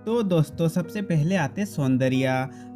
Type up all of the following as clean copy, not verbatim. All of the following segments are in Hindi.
तो दोस्तों सबसे पहले आते सौंदर्य।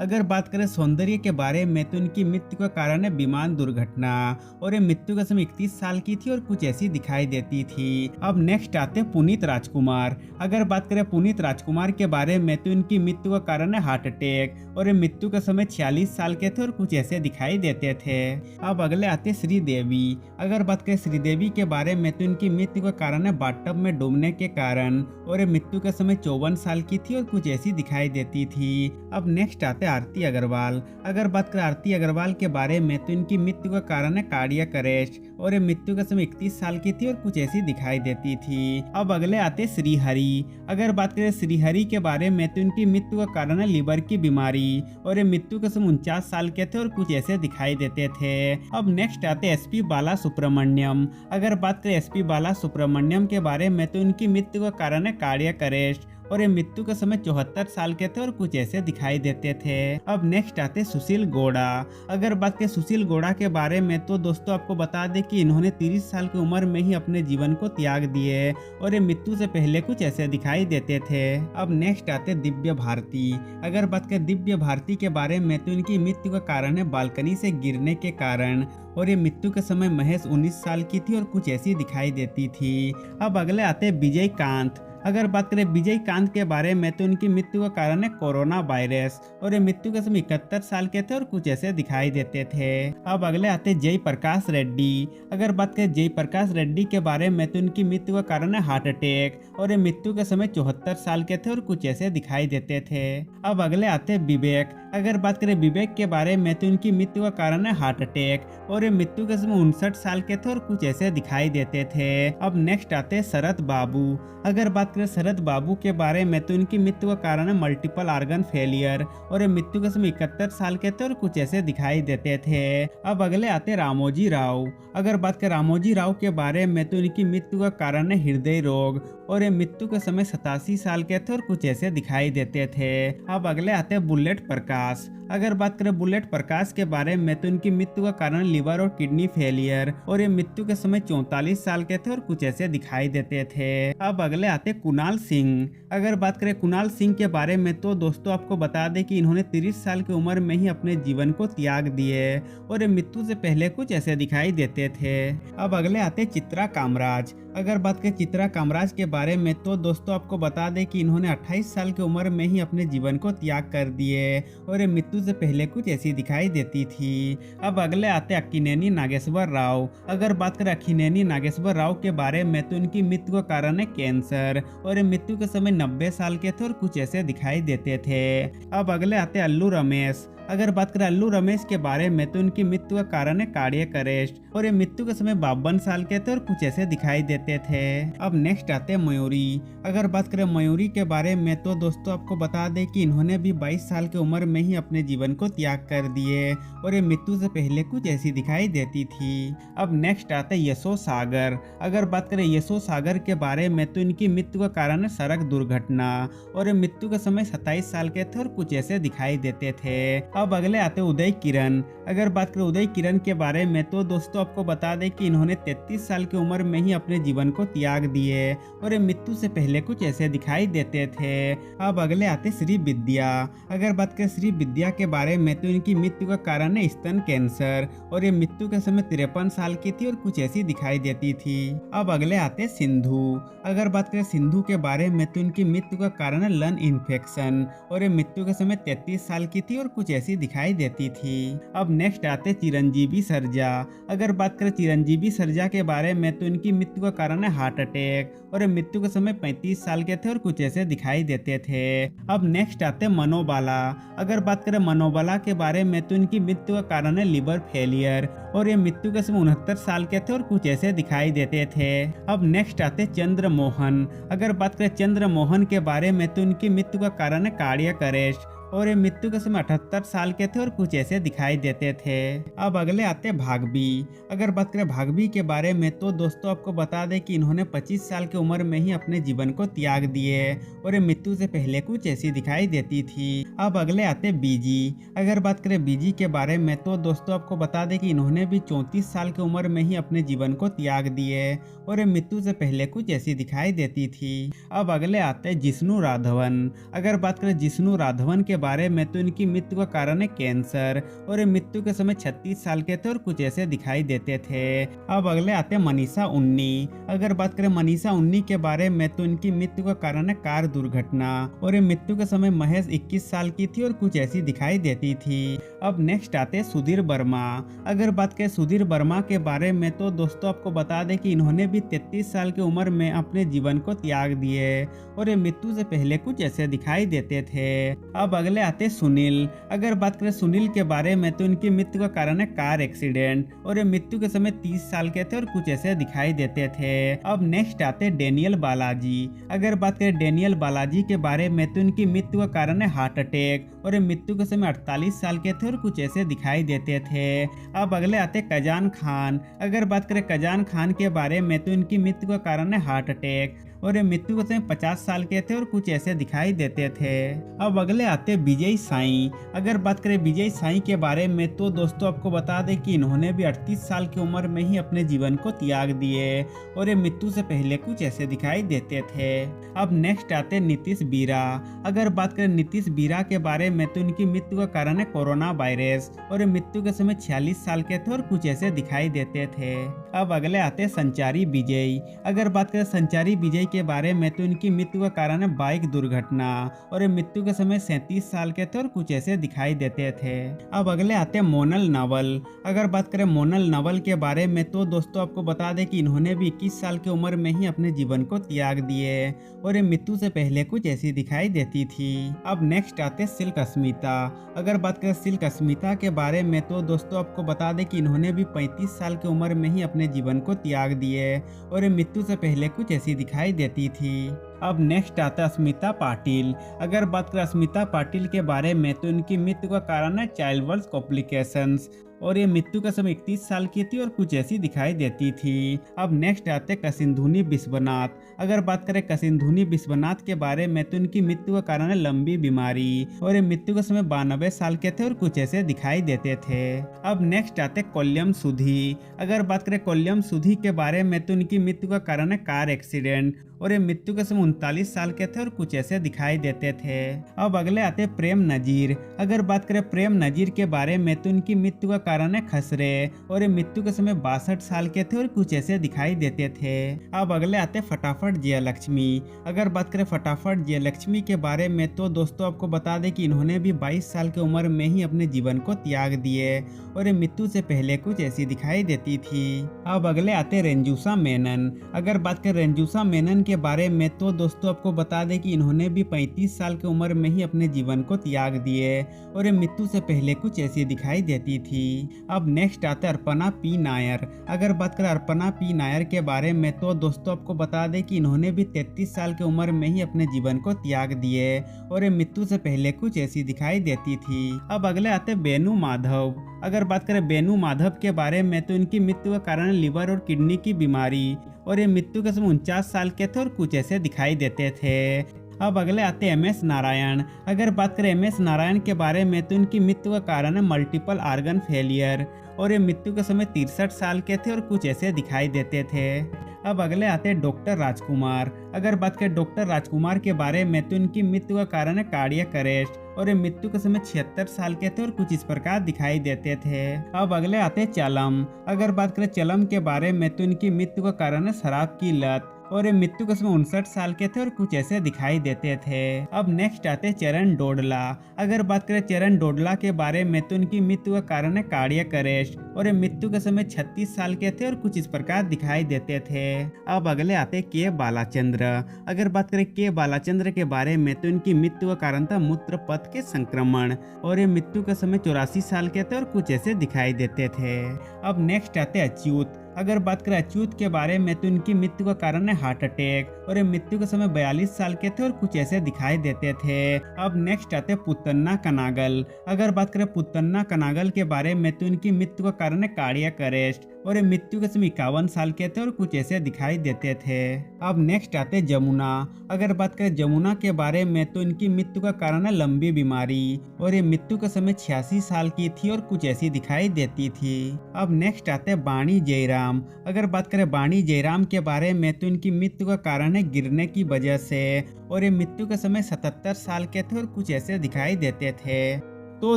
अगर बात करें सौंदर्य के बारे में तो इनकी मृत्यु का कारण है विमान दुर्घटना और ये मृत्यु का समय 31 साल की थी और कुछ ऐसी दिखाई देती थी। अब नेक्स्ट आते पुनीत राजकुमार। अगर बात करें पुनीत राजकुमार के बारे में तो इनकी मृत्यु का कारण है हार्ट अटैक और ये मृत्यु का समय 46 साल के थे और कुछ ऐसे दिखाई देते थे। अब अगले आते श्रीदेवी। अगर बात करें श्रीदेवी के बारे में तो इनकी मृत्यु का कारण है बाथटब में डूबने के कारण और ये मृत्यु का समय 54 साल की थी और कुछ ऐसी दिखाई देती थी। अब नेक्स्ट आते आरती अग्रवाल। अगर बात करें आरती अग्रवाल के बारे में तो इनकी मृत्यु का कारण है कार्डियक अरेस्ट और ये मृत्यु का समय 31 साल की थी और कुछ ऐसी दिखाई देती थी। अब अगले आते श्रीहरि। अगर बात करें श्रीहरि के बारे में तो इनकी मृत्यु का कारण है लीवर की बीमारी और ये मृत्यु का समय 49 साल के थे और कुछ ऐसे दिखाई देते थे। अब नेक्स्ट आते एसपी बाला सुब्रमण्यम। अगर बात करें एसपी बाला सुब्रमण्यम के बारे में तो इनकी मृत्यु का कारण है कार्डियक अरेस्ट और ये मृत्यु का समय 74 साल के थे और कुछ ऐसे दिखाई देते थे। अब नेक्स्ट आते सुशील गौड़ा। अगर बात करें सुशील गौड़ा के बारे में तो दोस्तों आपको बता दें कि इन्होंने 30 साल की उम्र में ही अपने जीवन को त्याग दिए और ये मृत्यु से पहले कुछ ऐसे दिखाई देते थे। अब नेक्स्ट आते दिव्य भारती। अगर बात करें दिव्य भारती के बारे में तो इनकी मृत्यु का कारण है बालकनी से गिरने के कारण और ये मृत्यु के समय महज 19 साल की थी और कुछ ऐसी दिखाई देती थी। अब अगले आते विजय कांत। अगर बात करें विजय कांत के बारे में तो उनकी मृत्यु का कारण है कोरोना वायरस और ये मृत्यु के समय 71 साल के थे और कुछ ऐसे दिखाई देते थे। अब अगले आते जय प्रकाश रेड्डी। अगर बात करें जय प्रकाश रेड्डी के बारे में तो उनकी मृत्यु का कारण है हार्ट अटैक और ये मृत्यु के समय 74 साल के थे और कुछ ऐसे दिखाई देते थे। अब अगले आते विवेक। अगर बात करें विवेक के बारे में तो उनकी मृत्यु का कारण है हार्ट अटैक और ये मृत्यु के समय 59 साल के थे और कुछ ऐसे दिखाई देते थे। अब नेक्स्ट आते शरद बाबू। अगर बात करें शरद बाबू के बारे में तो इनकी मृत्यु का कारण है मल्टीपल ऑर्गन फेलियर और ये मृत्यु के समय 71 साल के थे और कुछ ऐसे दिखाई देते थे। अब अगले आते रामोजी राव। अगर बात करें रामोजी राव के बारे में तो इनकी मृत्यु का कारण है हृदय रोग और ये मृत्यु के समय 87 साल के थे और कुछ ऐसे दिखाई देते थे। अब अगले आते बुलेट प्रकाश। अगर बात करें बुलेट प्रकाश के बारे में तो इनकी मृत्यु का कारण लिवर और किडनी फेलियर और ये मृत्यु के समय 44 साल के थे और कुछ ऐसे दिखाई देते थे। अब अगले आते कुणाल सिंह। अगर बात करें कुणाल सिंह के बारे में तो दोस्तों आपको बता दें कि इन्होंने 30 साल की उम्र में ही अपने जीवन को त्याग दिए और ये मृत्यु से पहले कुछ ऐसे दिखाई देते थे। अब अगले आते चित्रा कामराज। अगर बात करें चित्रा कामराज के बारे में तो दोस्तों आपको बता दें कि इन्होंने 28 साल की उम्र में ही अपने जीवन को त्याग कर दिए और ये मृत्यु से पहले कुछ ऐसी दिखाई देती थी। अब अगले आते अक्किनेनी नागेश्वर राव। अगर बात करें अक्किनेनी नागेश्वर राव के बारे में तो इनकी मृत्यु का कारण है कैंसर और ये मृत्यु के समय 90 साल के थे और कुछ ऐसे दिखाई देते थे। अब अगले आते अल्लू रमेश। अगर बात करें अल्लू रमेश के बारे में तो उनकी मृत्यु का कारण है कार्डियक अरेस्ट और ये मृत्यु के समय 52 साल के थे और कुछ ऐसे दिखाई देते थे। अब नेक्स्ट आते हैं मयूरी। अगर बात करें मयूरी के बारे में तो दोस्तों आपको बता दें कि इन्होंने भी 22 साल की उम्र में ही अपने जीवन को त्याग कर दिए और ये मृत्यु से पहले कुछ ऐसी दिखाई देती थी। अब नेक्स्ट आते हैं यशो सागर। अगर बात करें यशो सागर के बारे में तो इनकी मृत्यु का कारण है सड़क दुर्घटना और ये मृत्यु के समय 27 साल के थे और कुछ ऐसे दिखाई देते थे। अब अगले आते उदय किरण। अगर बात करें उदय किरण के बारे में तो दोस्तों आपको बता दें कि इन्होंने 33 साल की उम्र में ही अपने जीवन को त्याग दिए और ये मृत्यु से पहले कुछ ऐसे दिखाई देते थे। अब अगले आते श्री विद्या। अगर बात करें श्री विद्या के बारे में तो इनकी मृत्यु का कारण है स्तन कैंसर और ये मृत्यु के समय 53 साल की थी और कुछ ऐसी दिखाई देती थी। अब अगले आते सिंधु। अगर बात करें सिंधु के बारे में तो इनकी मृत्यु का कारण है लंग इन्फेक्शन और ये मृत्यु के समय 33 साल की थी और कुछ ऐसी दिखाई देती थी। अब नेक्स्ट आते चिरंजीवी सर्जा। अगर बात करें चिरंजीवी सर्जा के बारे में तो इनकी मृत्यु का कारण है हार्ट अटैक और ये मृत्यु के समय 35 साल के थे और कुछ ऐसे दिखाई देते थे। अब नेक्स्ट आते मनोबाला। अगर बात करें मनोबाला के बारे में तो इनकी मृत्यु का कारण है लिवर फेलियर और ये मृत्यु के समय 69 साल के थे और कुछ ऐसे दिखाई देते थे। अब नेक्स्ट आते चंद्रमोहन। अगर बात करें चंद्रमोहन के बारे में तो इनकी मृत्यु का कारण है कार्डियक अरेस्ट और ये मृत्यु के समय 78 साल के थे और कुछ ऐसे दिखाई देते थे। अब अगले आते भागवी। अगर बात करें भागवी के बारे में तो दोस्तों आपको बता दें कि इन्होंने 25 साल की उम्र में ही अपने जीवन को त्याग दिए और ये मृत्यु से पहले कुछ ऐसी दिखाई देती थी। अब अगले आते बीजी। अगर बात करें बीजी के बारे में तो दोस्तों आपको बता दें कि इन्होंने भी 34 साल की उम्र में ही अपने जीवन को त्याग दिए और ये मृत्यु से पहले कुछ ऐसी दिखाई देती थी। अब अगले आते जिष्णु राघवन। अगर बात करें जिष्णु राघवन के बारे में तो इनकी मृत्यु का कारण है कैंसर और ये मृत्यु के समय 36 साल के थे और कुछ ऐसे दिखाई देते थे। अब अगले आते मनीषा उन्नी। अगर बात करें मनीषा उन्नी के बारे में तो इनकी मृत्यु का कारण है कार दुर्घटना और ये मृत्यु के समय महज 21 साल की थी और कुछ ऐसी दिखाई देती थी। अब नेक्स्ट आते सुधीर वर्मा। अगर बात करें सुधीर वर्मा के बारे में तो दोस्तों आपको बता दें कि इन्होंने भी 33 साल की उम्र में अपने जीवन को त्याग दिए और ये मृत्यु से पहले कुछ ऐसे दिखाई देते थे। अब अगले आते सुनील। अगर बात करें सुनील के बारे में तो इनकी मृत्यु का कारण है कार एक्सीडेंट और ये मृत्यु के समय 30 साल के थे और कुछ ऐसे दिखाई देते थे। अब नेक्स्ट आते डेनियल बालाजी। अगर बात करें डेनियल बालाजी के बारे में तो इनकी मृत्यु का कारण है हार्ट अटैक और ये मृत्यु के समय 48 साल के थे और कुछ ऐसे दिखाई देते थे। अब अगले आते कजान खान। अगर बात करें कजान खान के बारे में तो इनकी मृत्यु का कारण है हार्ट अटैक और ये मृत्यु के समय 50 साल के थे और कुछ ऐसे दिखाई देते थे। अब अगले आते विजय साई। अगर बात करें विजय साई के बारे में तो दोस्तों आपको बता दें कि इन्होंने भी 38 साल की उम्र में ही अपने जीवन को त्याग दिए और ये मृत्यु से पहले कुछ ऐसे दिखाई देते थे। अब नेक्स्ट आते नीतीश बीरा। अगर बात करें नीतीश बीरा के बारे में तो इनकी मृत्यु का कारण है कोरोना वायरस और ये मृत्यु के समय 46 साल के थे और कुछ ऐसे दिखाई देते थे। अब अगले आते संचारी विजय। अगर बात करें संचारी विजय के बारे में तो इनकी मृत्यु का कारण है बाइक दुर्घटना और ये मृत्यु के समय 37 साल के थे और कुछ ऐसे दिखाई देते थे। अब अगले आते मोनल नावल। अगर बात करें मोनल नावल के बारे में तो दोस्तों आपको बता दें कि इन्होंने भी 21 साल की उम्र में ही अपने जीवन को त्याग दिए और ये मृत्यु से पहले कुछ ऐसी दिखाई देती थी। अब नेक्स्ट आते सिल्क अस्मिता। अगर बात करें सिल्क अस्मिता के बारे में तो दोस्तों आपको बता दें कि इन्होंने भी 35 साल की उम्र में ही अपने जीवन को त्याग दिए और ये मृत्यु से पहले कुछ ऐसी दिखाई देती थी। अब नेक्स्ट आता है अस्मिता पाटिल। अगर बात करें अस्मिता पाटिल के बारे में तो इनकी मृत्यु का कारण है चाइल्ड बर्थ कॉम्प्लिकेशंस और ये मृत्यु का समय 31 साल की थी और कुछ ऐसी दिखाई देती थी। अब नेक्स्ट आते कसिंधुनी विश्वनाथ। अगर बात करें कसिंधुनी विश्वनाथ के बारे में तो इनकी मृत्यु का कारण है लंबी बीमारी और ये मृत्यु के समय 92 साल के थे और कुछ ऐसे दिखाई देते थे। अब नेक्स्ट आते कोल्यम सुधी। अगर बात करें कोल्यम सुधी के बारे में तो इनकी मृत्यु का कारण है कार एक्सीडेंट और ये मृत्यु के समय 39 साल के थे और कुछ ऐसे दिखाई देते थे। अब अगले आते प्रेम नजीर। अगर बात करें प्रेम नजीर के बारे में तो इनकी मृत्यु का कारण है खसरे और ये मृत्यु के समय 62 साल के थे और कुछ ऐसे दिखाई देते थे। अब अगले आते फटाफट जयलक्ष्मी। अगर बात करें फटाफट जयलक्ष्मी के बारे में तो दोस्तों आपको बता दें कि इन्होंने भी 22 साल की उम्र में ही अपने जीवन को त्याग दिए और ये मृत्यु से पहले कुछ ऐसी दिखाई देती थी। अब अगले आते रंजूसा मेनन। अगर बात करें रंजूसा मेनन के बारे में तो दोस्तों आपको बता दें कि इन्होंने भी 35 साल की उम्र में ही अपने जीवन को त्याग दिए और ये मृत्यु से पहले कुछ ऐसी दिखाई देती थी। अब नेक्स्ट आता है अर्पणा पी नायर। अगर बात करें अर्पणा पी नायर के बारे में तो दोस्तों आपको बता दें कि इन्होंने भी 33 साल की उम्र में ही अपने जीवन को त्याग दिए और ये मृत्यु से पहले कुछ ऐसी दिखाई देती थी। अब अगले आते बेनू माधव। अगर बात करें बेनू माधव के बारे में तो इनकी मृत्यु का कारण लिवर और किडनी की बीमारी और ये मृत्यु के समय 49 साल के थे और कुछ ऐसे दिखाई देते थे। अब अगले आते MS नारायण। अगर बात करें MS नारायण के बारे में तो इनकी मृत्यु का कारण है मल्टीपल ऑर्गन फेलियर और ये मृत्यु के समय 63 साल के थे और कुछ ऐसे दिखाई देते थे। अब अगले आते हैं डॉक्टर राजकुमार। अगर बात करें डॉक्टर राजकुमार के बारे में तो इनकी मृत्यु का कारण है कार्डियक अरेस्ट और ये मृत्यु के समय 76 साल के थे और कुछ इस प्रकार दिखाई देते थे। अब अगले आते हैं चलम। अगर बात करें चलम के बारे में तो इनकी मृत्यु का कारण है शराब की लत और ये मृत्यु के समय 59 साल के थे और कुछ ऐसे दिखाई देते थे। अब नेक्स्ट आते चरण डोडला। अगर बात करें चरण डोडला के बारे में तो इनकी मृत्यु का कारण है कार्डियक अरेस्ट और ये मृत्यु के समय 36 साल के थे और कुछ इस प्रकार दिखाई देते थे। अब अगले आते के बालाचंद्र। अगर बात करें के बालाचंद्र के बारे में तो इनकी मृत्यु का कारण था मूत्र पथ के संक्रमण और ये मृत्यु के समय 84 साल के थे और कुछ ऐसे दिखाई देते थे। अब नेक्स्ट आते अच्युत। अगर बात करें अच्युत के बारे में तो इनकी मृत्यु का कारण है हार्ट अटैक और ये मृत्यु के समय 42 साल के थे और कुछ ऐसे दिखाई देते थे। अब नेक्स्ट आते पुतन्ना कनागल। अगर बात करें पुतन्ना कनागल के बारे में तो इनकी मृत्यु का कारण है कार्डियक अरेस्ट और ये मृत्यु के समय 51 साल के थे और कुछ ऐसे दिखाई देते थे। अब नेक्स्ट आते जमुना। अगर बात करें जमुना के बारे में तो इनकी मृत्यु का कारण है लंबी बीमारी और ये मृत्यु के समय 86 साल की थी और कुछ ऐसी दिखाई देती थी। अब नेक्स्ट आते बाणी जयराम। अगर बात करें बाणी जयराम के बारे में तो इनकी मृत्यु का कारण है गिरने की वजह से और ये मृत्यु के समय 77 साल के थे और कुछ ऐसे दिखाई देते थे। तो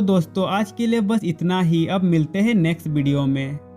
दोस्तों आज के लिए बस इतना ही। अब मिलते हैं नेक्स्ट वीडियो में।